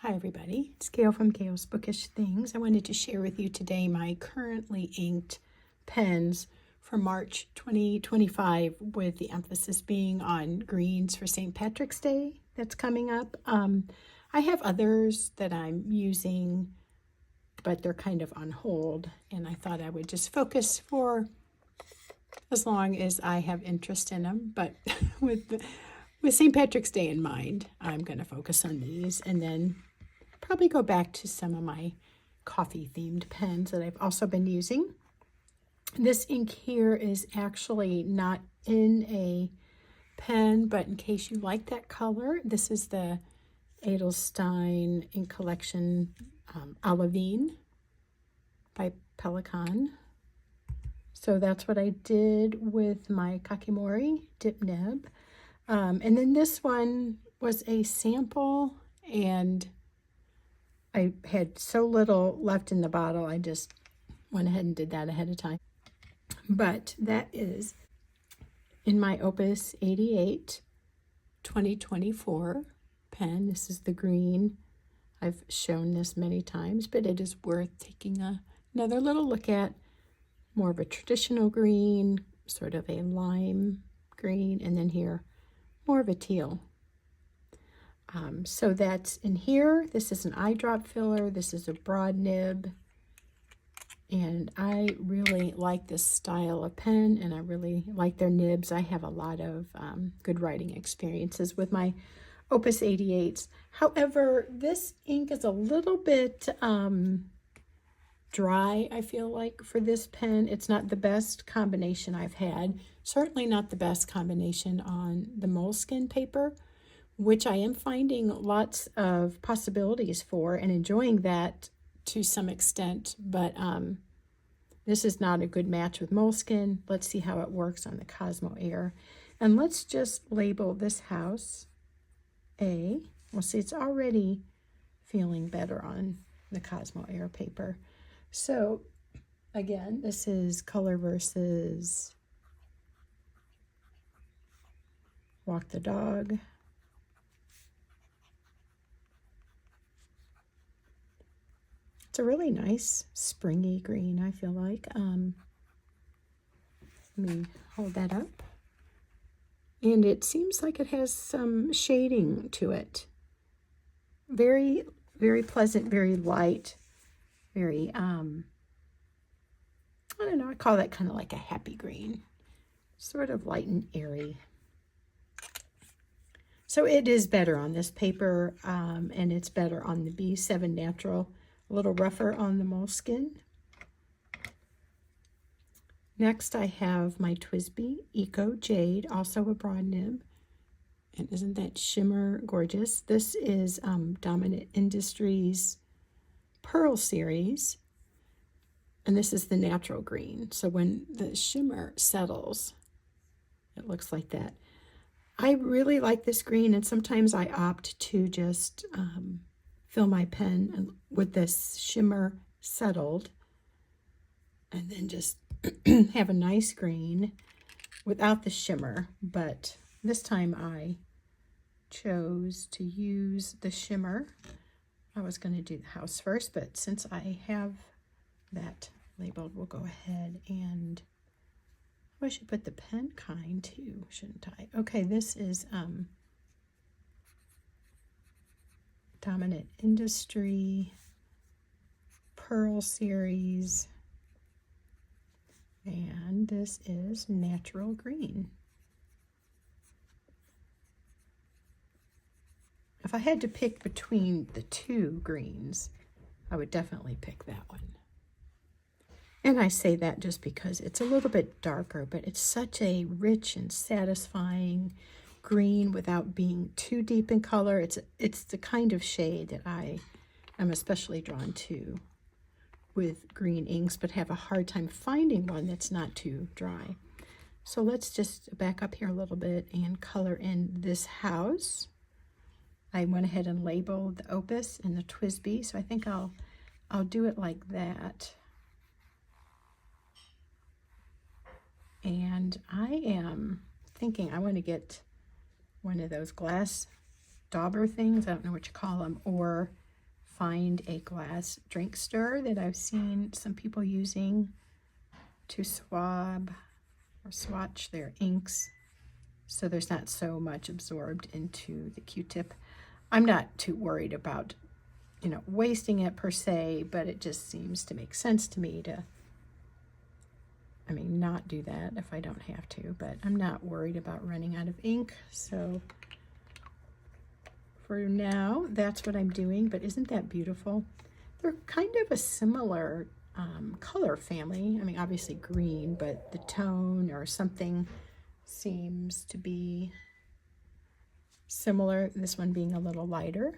Hi everybody, it's Gail from Gail's Bookish Things. I wanted to share with you today my currently inked pens for March 2025 with the emphasis being on greens for St. Patrick's Day that's coming up. I have others that I'm using, but they're kind of on hold, and I thought I would just focus for as long as I have interest in them, but with St. Patrick's Day in mind, I'm going to focus on these and then probably go back to some of my coffee themed pens that I've also been using. This ink here is actually not in a pen, but in case you like that color, this is the Edelstein Ink Collection Olivine by Pelican. So that's what I did with my Kakimori dip nib. And then this one was a sample, and I had so little left in the bottle, I just went ahead and did that ahead of time. But that is in my Opus 88 2024 pen. This is the green. I've shown this many times, but it is worth taking another little look at. More of a traditional green, sort of a lime green, and then here, more of a teal. So that's in here. This is an eye drop filler. This is a broad nib. And I really like this style of pen, and I really like their nibs. I have a lot of good writing experiences with my Opus 88s. However, this ink is a little bit dry, I feel like, for this pen. It's not the best combination I've had. Certainly not the best combination on the moleskin paper, which I am finding lots of possibilities for and enjoying that to some extent, but this is not a good match with moleskin. Let's see how it works on the Cosmo Air. And let's just label this house A. Well, see, it's already feeling better on the Cosmo Air paper. So, again, this is Color versus Walk the Dog. It's a really nice springy green, I feel like. Let me hold that up. And it seems like it has some shading to it. Very, very pleasant, very light, very, I don't know, I call that kind of like a happy green. Sort of light and airy. So it is better on this paper, and it's better on the B7 Natural. A little rougher on the moleskin. Next, I have my Twsbi Eco Jade, also a broad nib. And isn't that shimmer gorgeous? This is Dominant Industries Pearl Series. And this is the natural green. So when the shimmer settles, it looks like that. I really like this green, and sometimes I opt to just fill my pen with this shimmer settled and then just have a nice green without the shimmer. But this time I chose to use the shimmer. I was going to do the house first, but since I have that labeled, we'll go ahead and I should put the pen kind too, shouldn't I? Okay, this is Dominant Industry Pearl Series, and this is Natural Green. If I had to pick between the two greens, I would definitely pick that one. And I say that just because it's a little bit darker, but it's such a rich and satisfying green without being too deep in color. It's the kind of shade that I am especially drawn to with green inks, but have a hard time finding one that's not too dry. So let's just back up here a little bit and color in this house. I went ahead and labeled the Opus and the Twsbi, so I think I'll do it like that. And I am thinking I want to get one of those glass dauber things, I don't know what you call them, or find a glass drink stir that I've seen some people using to swab or swatch their inks so there's not so much absorbed into the Q-tip. I'm not too worried about, you know, wasting it per se, but it just seems to make sense to me to, I mean, not do that if I don't have to, but I'm not worried about running out of ink. So for now, that's what I'm doing, but isn't that beautiful? They're kind of a similar color family. I mean, obviously green, but the tone or something seems to be similar. This one being a little lighter.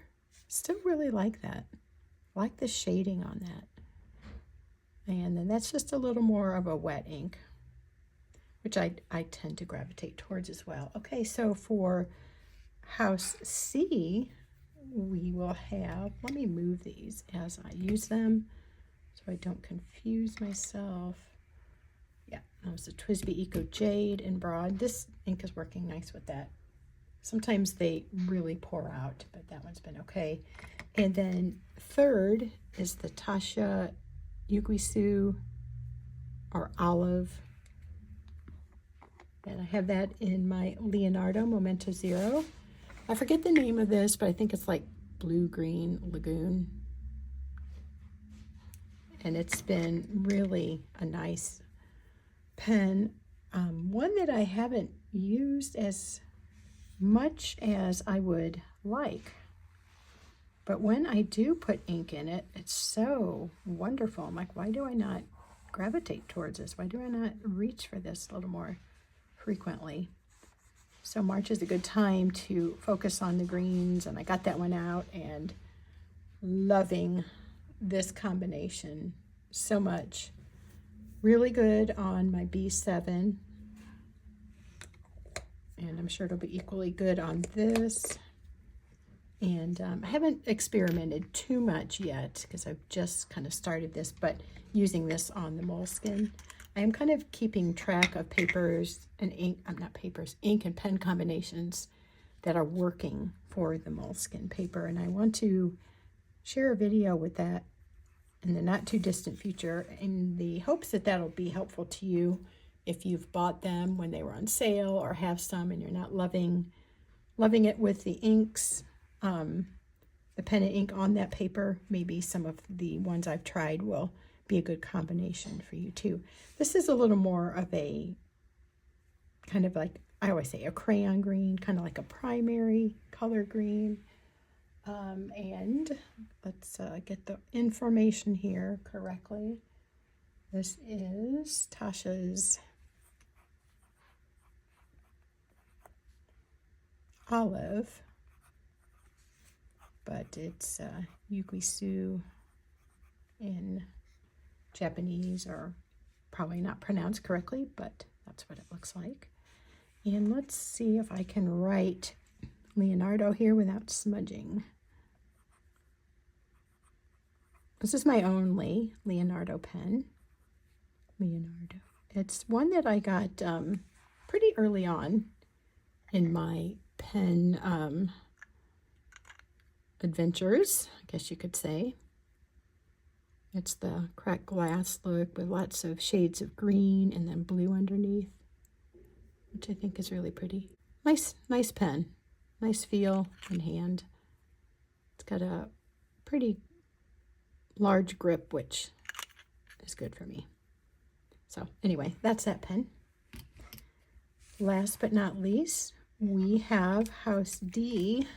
Still really like that. I like the shading on that. And then that's just a little more of a wet ink, which I tend to gravitate towards as well. Okay, so for House C, we will have, let me move these as I use them so I don't confuse myself. Yeah, that was the Twsbi Eco Jade in Broad. This ink is working nice with that. Sometimes they really pour out, but that one's been okay. And then third is the Tasha Yuguisu or Olive. And I have that in my Leonardo Momento Zero. I forget the name of this, but I think it's like Blue-Green Lagoon. And it's been really a nice pen. One that I haven't used as much as I would like. But when I do put ink in it, it's so wonderful. I'm like, why do I not gravitate towards this? Why do I not reach for this a little more frequently? So March is a good time to focus on the greens, and I got that one out and loving this combination so much. Really good on my B7, and I'm sure it'll be equally good on this. And I haven't experimented too much yet because I've just kind of started this, but using this on the moleskin. I am kind of keeping track of papers and ink, not papers, ink and pen combinations that are working for the moleskin paper. And I want to share a video with that in the not too distant future in the hopes that that'll be helpful to you if you've bought them when they were on sale or have some and you're not loving it with the inks, the pen and ink on that paper. Maybe some of the ones I've tried will be a good combination for you too. This is a little more of a kind of like, I always say, a crayon green, kind of like a primary color green. And let's get the information here correctly. This is Tasha's Olive, but it's Yuguisu in Japanese, or probably not pronounced correctly, but that's what it looks like. And let's see if I can write Leonardo here without smudging. This is my only Leonardo pen. Leonardo. It's one that I got pretty early on in my pen adventures, I guess you could say. It's the cracked glass look with lots of shades of green and then blue underneath, which I think is really pretty. Nice pen. Nice feel in hand. It's got a pretty large grip, which is good for me. So anyway, that's that pen. Last but not least, we have House D.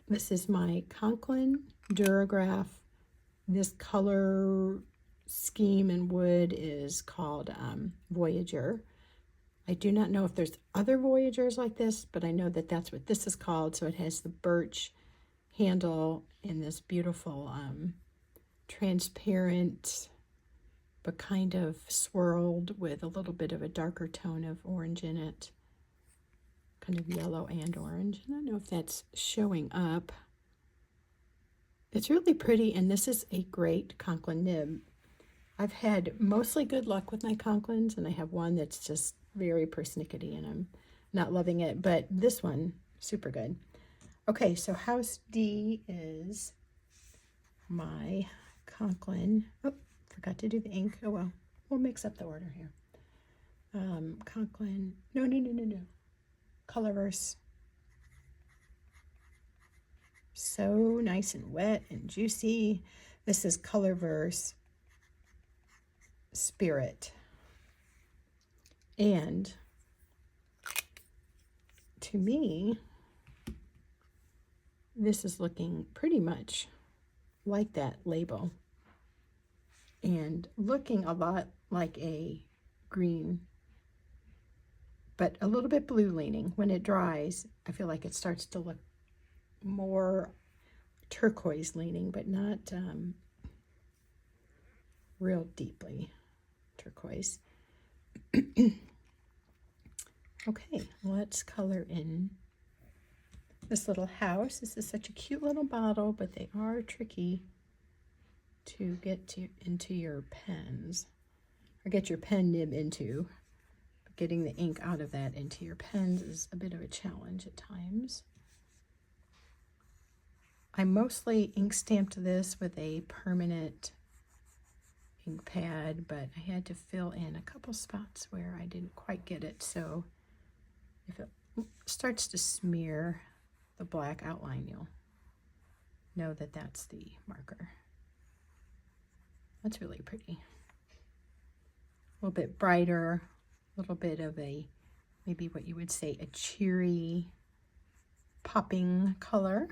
This is my Conklin Durograph. This color scheme in wood is called Voyager. I do not know if there's other Voyagers like this, but I know that that's what this is called. So it has the birch handle in this beautiful transparent, but kind of swirled with a little bit of a darker tone of orange in it. Kind of yellow and orange. I don't know if that's showing up. It's really pretty, and this is a great Conklin nib. I've had mostly good luck with my Conklins, and I have one that's just very persnickety, and I'm not loving it, but this one, super good. Okay, so house D is my Conklin. Oh, forgot to do the ink. Oh well, we'll mix up the order here. Conklin, no. Colorverse. So nice and wet and juicy. This is Colorverse Spirit. And to me, this is looking pretty much like that label and looking a lot like a green, but a little bit blue leaning. When it dries, I feel like it starts to look more turquoise leaning, but not real deeply turquoise. Okay, let's color in this little house. This is such a cute little bottle, but they are tricky to get into your pens, or get your pen nib into. But getting the ink out of that into your pens is a bit of a challenge at times. I mostly ink stamped this with a permanent ink pad, but I had to fill in a couple spots where I didn't quite get it. So if it starts to smear the black outline, you'll know that that's the marker. That's really pretty. A little bit brighter, a little bit of a, maybe what you would say, a cheery, popping color.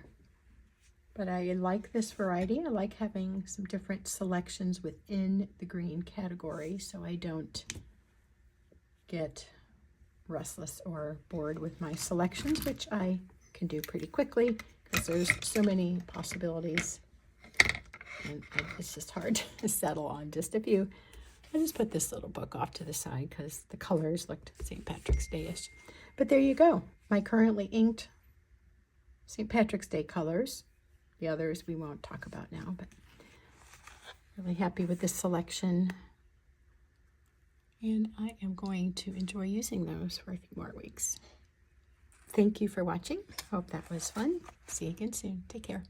But I like this variety. I like having some different selections within the green category so I don't get restless or bored with my selections, which I can do pretty quickly because there's so many possibilities. And it's just hard to settle on just a few. I just put this little book off to the side because the colors looked St. Patrick's Day-ish. But there you go. My currently inked St. Patrick's Day colors. The others we won't talk about now, but really happy with this selection. And I am going to enjoy using those for a few more weeks. Thank you for watching. Hope that was fun. See you again soon. Take care.